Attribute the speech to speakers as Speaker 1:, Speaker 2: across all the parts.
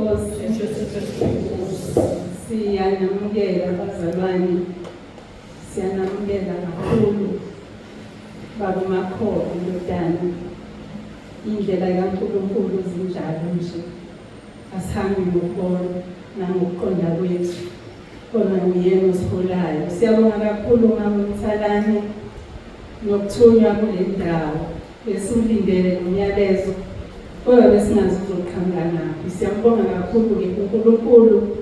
Speaker 1: UYINKOSI. Siyanamukela bazalwane, siyanamukela kakhulu baba uMakholo ndodana. Indlela kaNkulunkulu zinjalo nje, asihambi ngokubona nangokuqonda kwethu, kona uyena osiholayo. Siyabonga kakhulu mama uMthalane nokuthunywa kule ndawo. Besulindele nomyalezo kodwa besingazi uzoqhamuka ngaphi. Siyambonga kakhulu-ke uNkulunkulu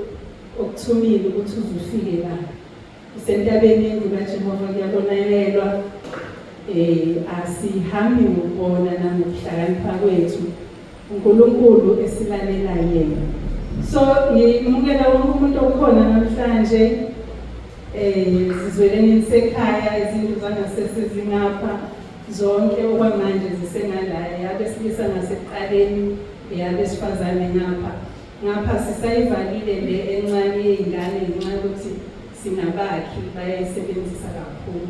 Speaker 1: okuthumile ukuthi uzufike la. USentabeni kaJehova kuyabonelelwa, asihambi ngokubona nangokuhlakanipha kwethu, uNkulunkulu esilalela yena. So ngimukela wonke umuntu okhona namhlanje, sizweleni nisekhaya, izindlu zangasese zingapha zonke okwamanje zisengalaya, abesilisa ngasekuqaleni, abesifazane ngapha sisayivalile le encane yey'ngane ngenxa yokuthi sinabakhi bayayisebenzisa kakhulu.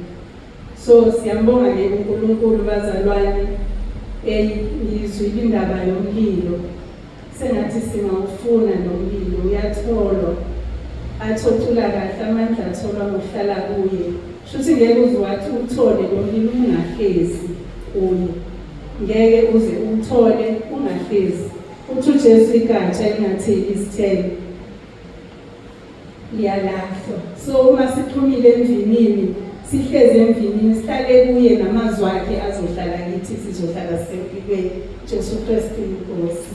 Speaker 1: So siyambonga-ke uNkulunkulu bazalwane, ngizwile indaba yomlilo. Sengathi singawufuna nomlilo, uyatholwa, athothula kahle, amandla atholwa ngokuhlala kuye. Shuthi ngeke uze wathi uthole lo mlilo ungahlezi kuye, ngeke uze uthole ungahlezi. Uthi uJesu igatsha elingatheli isithelo liyalahlwa. So uma siphumile emvinini, sihlezi emvinini, sihlale kuye, namazwi akhe azohlala kithi, sizohlala sisempilweni. Jesu Kristu Inkosi.